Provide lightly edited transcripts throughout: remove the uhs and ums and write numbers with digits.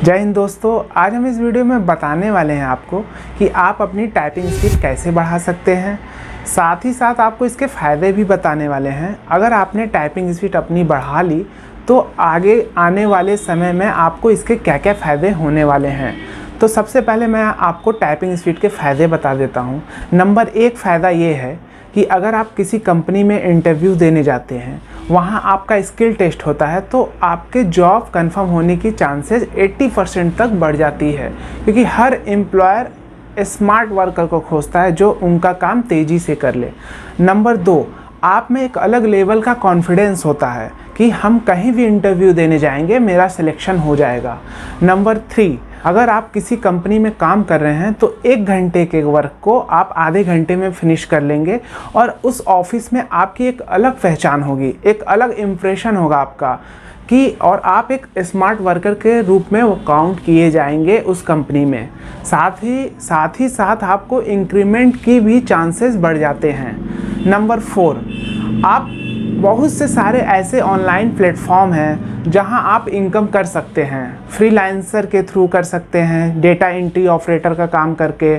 जय हिंद दोस्तों, आज हम इस वीडियो में बताने वाले हैं आपको कि आप अपनी टाइपिंग स्पीड कैसे बढ़ा सकते हैं। साथ ही साथ आपको इसके फ़ायदे भी बताने वाले हैं। अगर आपने टाइपिंग स्पीड अपनी बढ़ा ली तो आगे आने वाले समय में आपको इसके क्या क्या फ़ायदे होने वाले हैं। तो सबसे पहले मैं आपको टाइपिंग स्पीड के फ़ायदे बता देता हूँ। नंबर 1 फ़ायदा ये है कि अगर आप किसी कंपनी में इंटरव्यू देने जाते हैं, वहाँ आपका स्किल टेस्ट होता है, तो आपके जॉब कंफर्म होने की चांसेस 80% तक बढ़ जाती है, क्योंकि हर एम्प्लॉयर स्मार्ट वर्कर को खोजता है जो उनका काम तेज़ी से कर ले। नंबर 2, आप में एक अलग लेवल का कॉन्फिडेंस होता है कि हम कहीं भी इंटरव्यू देने जाएंगे, मेरा सिलेक्शन हो जाएगा। नंबर 3, अगर आप किसी कंपनी में काम कर रहे हैं तो 1 घंटे के वर्क को आप आधे घंटे में फिनिश कर लेंगे और उस ऑफिस में आपकी एक अलग पहचान होगी, एक अलग इम्प्रेशन होगा आपका कि और आप एक स्मार्ट वर्कर के रूप में वो काउंट किए जाएंगे उस कंपनी में। साथ ही साथ आपको इंक्रीमेंट की भी चांसेस बढ़ जाते हैं। नंबर 4, आप बहुत से सारे ऐसे ऑनलाइन प्लेटफॉर्म हैं जहां आप इनकम कर सकते हैं। फ्रीलांसर के थ्रू कर सकते हैं, डेटा एंट्री ऑपरेटर का काम करके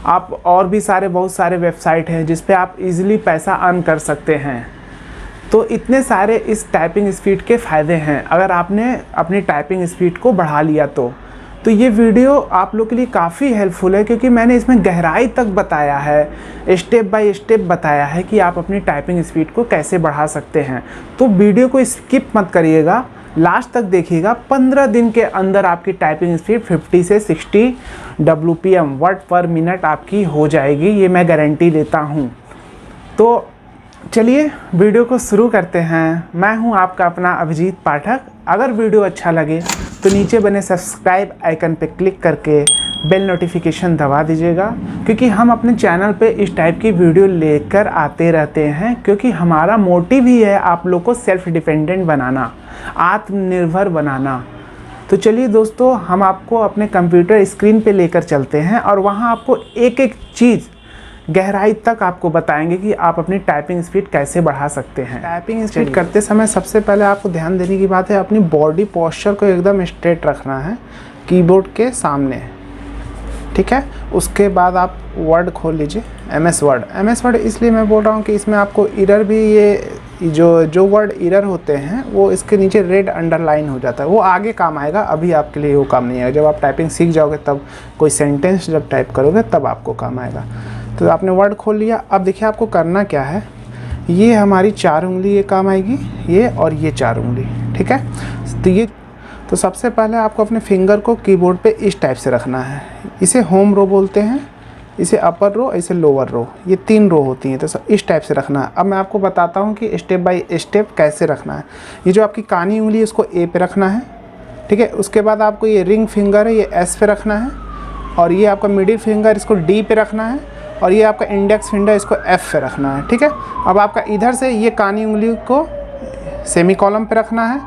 आप, और भी बहुत सारे वेबसाइट हैं जिस पे आप इजीली पैसा अर्न कर सकते हैं। तो इतने सारे इस टाइपिंग स्पीड के फ़ायदे हैं अगर आपने अपनी टाइपिंग स्पीड को बढ़ा लिया तो ये वीडियो आप लोग के लिए काफ़ी हेल्पफुल है, क्योंकि मैंने इसमें गहराई तक बताया है, स्टेप बाय स्टेप बताया है कि आप अपनी टाइपिंग स्पीड को कैसे बढ़ा सकते हैं। तो वीडियो को स्किप मत करिएगा, लास्ट तक देखिएगा। 15 दिन के अंदर आपकी टाइपिंग स्पीड 50 से 60 WPM वर्ड पर मिनट आपकी हो जाएगी, ये मैं गारंटी देता हूँ। तो चलिए वीडियो को शुरू करते हैं। मैं हूं आपका अपना अभिजीत पाठक। अगर वीडियो अच्छा लगे तो नीचे बने सब्सक्राइब आइकन पे क्लिक करके बेल नोटिफिकेशन दबा दीजिएगा, क्योंकि हम अपने चैनल पे इस टाइप की वीडियो लेकर आते रहते हैं, क्योंकि हमारा मोटिव ही है आप लोग को सेल्फ डिपेंडेंट बनाना, आत्मनिर्भर बनाना। तो चलिए दोस्तों, हम आपको अपने कंप्यूटर स्क्रीन पे लेकर चलते हैं और वहाँ आपको एक एक चीज़ गहराई तक आपको बताएंगे कि आप अपनी टाइपिंग स्पीड कैसे बढ़ा सकते हैं। टाइपिंग स्पीड करते समय सबसे पहले आपको ध्यान देने की बात है, अपनी बॉडी पोस्चर को एकदम स्ट्रेट रखना है कीबोर्ड के सामने, ठीक है। उसके बाद आप वर्ड खोल लीजिए, MS वर्ड इसलिए मैं बोल रहा हूँ कि इसमें आपको एरर भी, ये जो वर्ड एरर होते हैं वो इसके नीचे रेड अंडरलाइन हो जाता है, वो आगे काम आएगा, अभी आपके लिए वो काम नहीं आएगा। जब आप टाइपिंग सीख जाओगे तब कोई सेंटेंस जब टाइप करोगे तब आपको काम आएगा। तो आपने वर्ड खोल लिया। अब देखिए आपको करना क्या है, ये हमारी 4 उंगली ये काम आएगी, ये और ये 4 उंगली, ठीक है। तो सबसे पहले आपको अपने फिंगर को कीबोर्ड पे इस टाइप से रखना है। इसे होम रो बोलते हैं, इसे अपर रो, इसे लोअर रो, ये 3 रो होती हैं। तो इस टाइप से रखना है। अब मैं आपको बताता हूँ कि स्टेप बाय स्टेप कैसे रखना है। ये जो आपकी कानी उंगली है इसको A पे रखना है, ठीक है। उसके बाद आपको ये रिंग फिंगर है ये S पे रखना है, और ये आपका मिडिल फिंगर इसको D पे रखना है, और ये आपका इंडेक्स फिंगर इसको F पे रखना है, ठीक है। अब आपका इधर से ये कानी उंगली को सेमी कॉलम पे रखना है,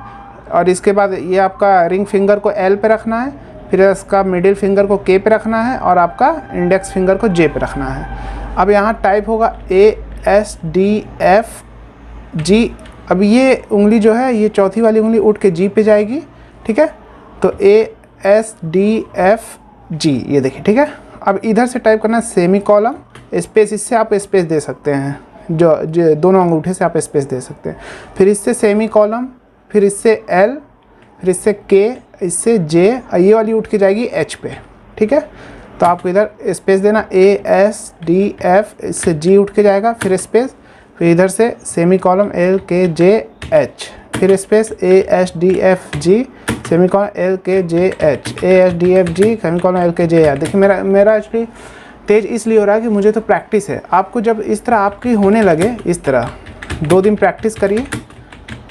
और इसके बाद ये आपका रिंग फिंगर को L पे रखना है, फिर इसका मिडिल फिंगर को K पे रखना है, और आपका इंडेक्स फिंगर को J पे रखना है। अब यहाँ टाइप होगा ASDFG। अब ये उंगली जो है, ये चौथी वाली उंगली उठ के G पे जाएगी, ठीक है। तो ASDFG, ये देखिए, ठीक है। अब इधर से टाइप करना है सेमी कॉलम स्पेस, इससे आप स्पेस दे सकते हैं, जो दोनों अंगूठे से आप स्पेस दे सकते हैं। फिर इससे सेमी कॉलम, फिर इससे L, फिर इससे K, इससे J, ये वाली उठ के जाएगी H पे, ठीक है। तो आपको इधर स्पेस देना ASDF, इससे G उठ के जाएगा, फिर स्पेस, फिर इधर से सेमी कॉलम LKJH, फिर space ASDFG semi column LKJH, ASDFG semi column LKJH। देखिए मेरा एक्चुअली तेज इसलिए हो रहा है कि मुझे तो प्रैक्टिस है। आपको जब इस तरह आपकी होने लगे, इस तरह 2 दिन प्रैक्टिस करिए,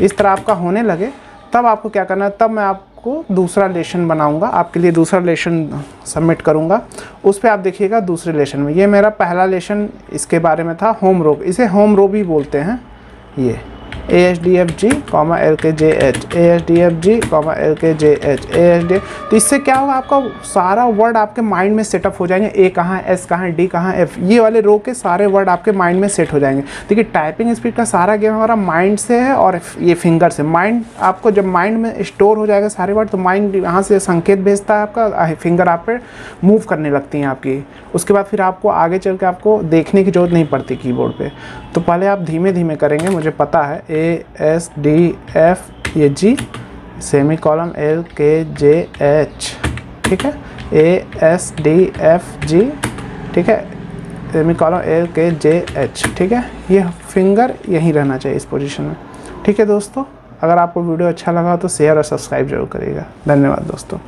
इस तरह आपका होने लगे, तब आपको क्या करना है, तब मैं आपको दूसरा लेसन बनाऊंगा, आपके लिए दूसरा लेसन सबमिट करूंगा। उस पर आप देखिएगा दूसरे लेसन में। ये मेरा पहला लेसन इसके बारे में था, होम रो, इसे होम रो भी बोलते हैं ये, ASDFG, LKJH, ASDFG, LKJH, ASD। तो इससे क्या होगा, आपका सारा वर्ड आपके माइंड में सेटअप हो जाएंगे। ए कहाँ है, एस कहाँ है, डी कहाँ है, एफ, ये वाले रो के सारे वर्ड आपके माइंड में सेट हो जाएंगे। देखिए टाइपिंग स्पीड का सारा गेम हमारा माइंड से है और ये फिंगर से। माइंड आपको जब माइंड में स्टोर हो जाएगा सारे वर्ड, तो माइंड यहाँ से संकेत भेजता है, आपका फिंगर आप पे मूव करने लगती हैं आपकी। उसके बाद फिर आपको आगे चल के आपको देखने की जरूरत नहीं पड़ती कीबोर्ड पे। तो पहले आप धीमे धीमे करेंगे, मुझे पता है। ASDF, ये G, सेमी कॉलम LKJH, ठीक है, ASDFG, ठीक है, सेमी कॉलम LKJH, ठीक है। ये फिंगर यहीं रहना चाहिए इस पोजीशन में, ठीक है दोस्तों। अगर आपको वीडियो अच्छा लगा तो शेयर और सब्सक्राइब जरूर करिएगा। धन्यवाद दोस्तों।